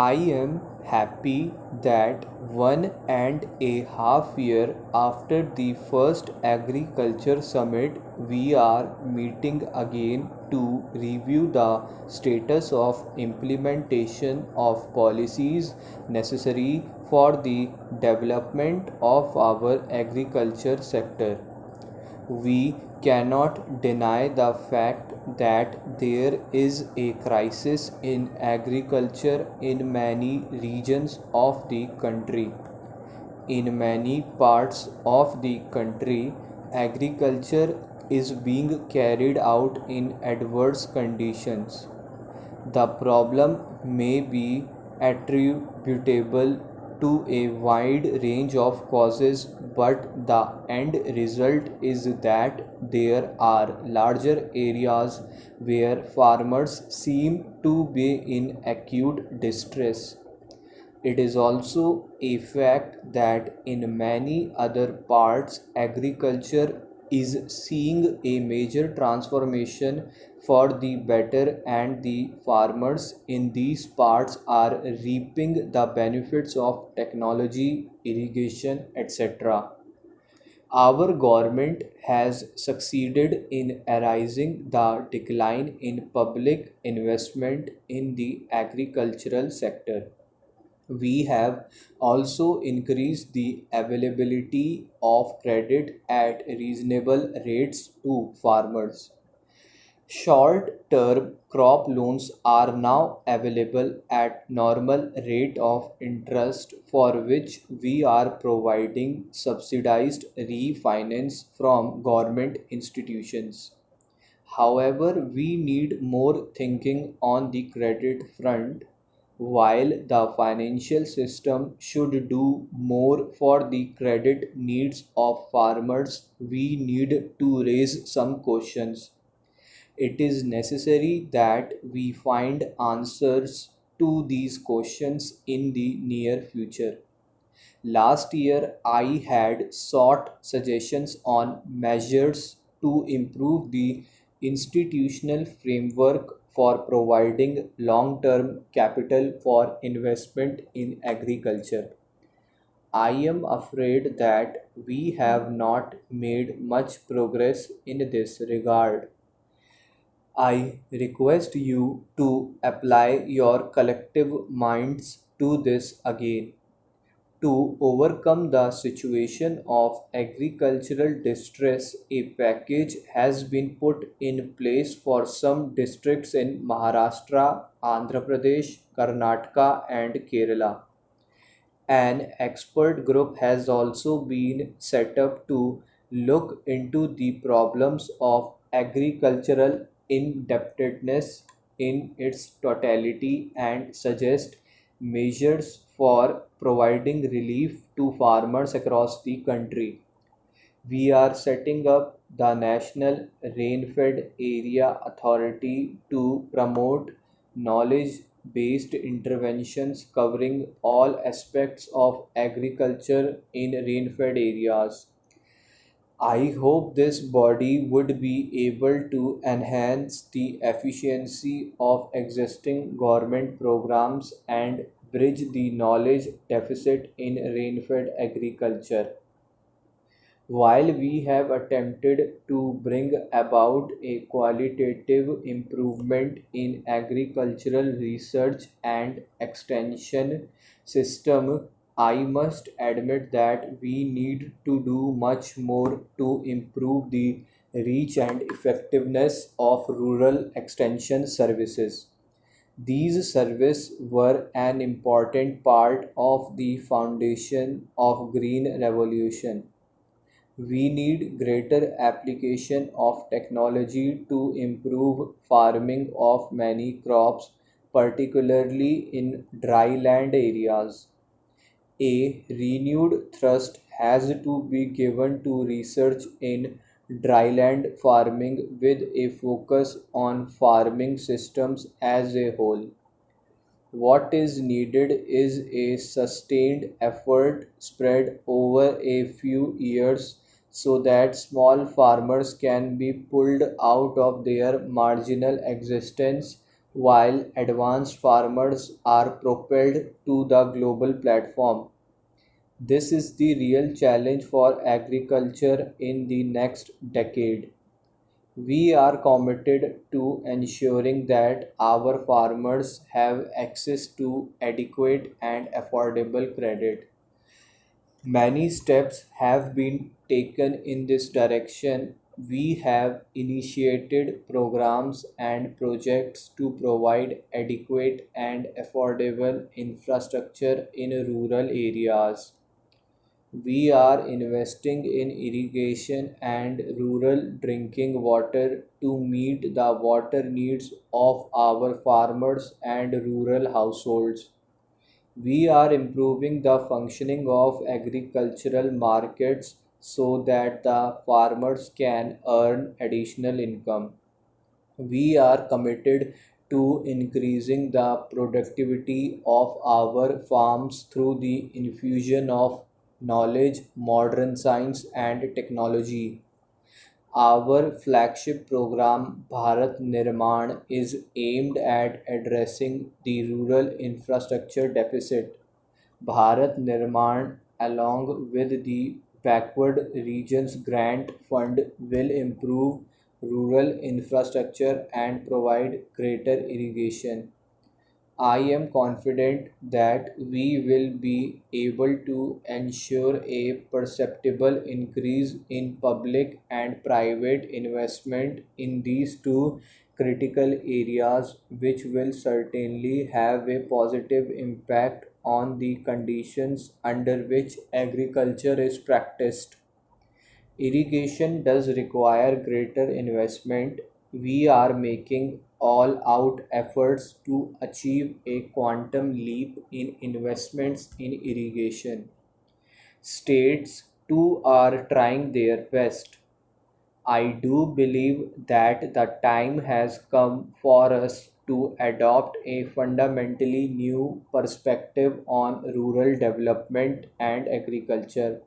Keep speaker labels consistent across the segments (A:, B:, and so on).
A: I am happy that 1.5 years after the first agriculture summit, we are meeting again to review the status of implementation of policies necessary for the development of our agriculture sector. We cannot deny the fact that there is a crisis in agriculture in many regions of the country. In many parts of the country, agriculture is being carried out in adverse conditions. The problem may be attributable to a wide range of causes, but the end result is that there are larger areas where farmers seem to be in acute distress. It is also a fact that in many other parts, agriculture is seeing a major transformation for the better, and the farmers in these parts are reaping the benefits of technology, irrigation, etc. Our government has succeeded in erasing the decline in public investment in the agricultural sector. We have also increased the availability of credit at reasonable rates to farmers. Short term crop loans are now available at normal rate of interest, for which we are providing subsidized refinance from government institutions. However, we need more thinking on the credit front. While the financial system should do more for the credit needs of farmers, we need to raise some questions. It is necessary that we find answers to these questions in the near future. Last year, I had sought suggestions on measures to improve the institutional framework for providing long term capital for investment in agriculture. I am afraid that we have not made much progress in this regard. I request you to apply your collective minds to this again. To overcome the situation of agricultural distress, a package has been put in place for some districts in Maharashtra, Andhra Pradesh, Karnataka, and Kerala. An expert group has also been set up to look into the problems of agricultural indebtedness in its totality and suggest measures for providing relief to farmers across the country. We are setting up the National Rainfed Area Authority to promote knowledge based interventions covering all aspects of agriculture in rainfed areas. I hope this body would be able to enhance the efficiency of existing government programs and bridge the knowledge deficit in rainfed agriculture. While we have attempted to bring about a qualitative improvement in agricultural research and extension system, I must admit that we need to do much more to improve the reach and effectiveness of rural extension services. These services were an important part of the foundation of Green Revolution. We need greater application of technology to improve farming of many crops, particularly in dryland areas. A renewed thrust has to be given to research in dryland farming with a focus on farming systems as a whole. What is needed is a sustained effort spread over a few years so that small farmers can be pulled out of their marginal existence while advanced farmers are propelled to the global platform. This is the real challenge for agriculture in the next decade. We are committed to ensuring that our farmers have access to adequate and affordable credit. Many steps have been taken in this direction. We have initiated programs and projects to provide adequate and affordable infrastructure in rural areas. We are investing in irrigation and rural drinking water to meet the water needs of our farmers and rural households. We are improving the functioning of agricultural markets so that the farmers can earn additional income. We are committed to increasing the productivity of our farms through the infusion of knowledge, modern science, and technology. Our flagship program, Bharat Nirman, is aimed at addressing the rural infrastructure deficit. Bharat Nirman, along with the Backward Regions Grant Fund, will improve rural infrastructure and provide greater irrigation. I am confident that we will be able to ensure a perceptible increase in public and private investment in these two critical areas, which will certainly have a positive impact on the conditions under which agriculture is practiced. Irrigation does require greater investment. We are making all out efforts to achieve a quantum leap in investments in irrigation. States too are trying their best. I do believe that the time has come for us to adopt a fundamentally new perspective on rural development and agriculture.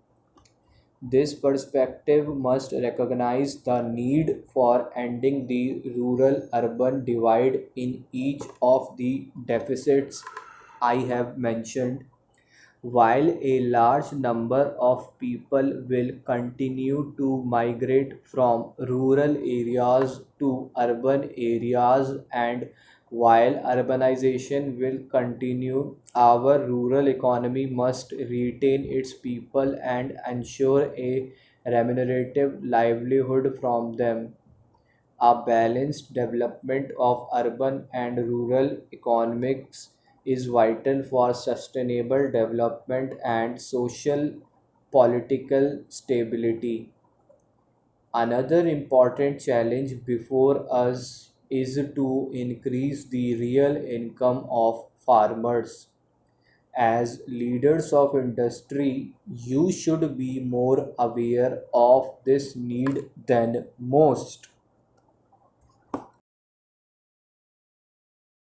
A: This perspective must recognize the need for ending the rural urban divide in each of the deficits I have mentioned. While a large number of people will continue to migrate from rural areas to urban areas, and while urbanization will continue, our rural economy must retain its people and ensure a remunerative livelihood from them. A balanced development of urban and rural economics is vital for sustainable development and social political stability. Another important challenge before us is to increase the real income of farmers. As leaders of industry, you should be more aware of this need than most.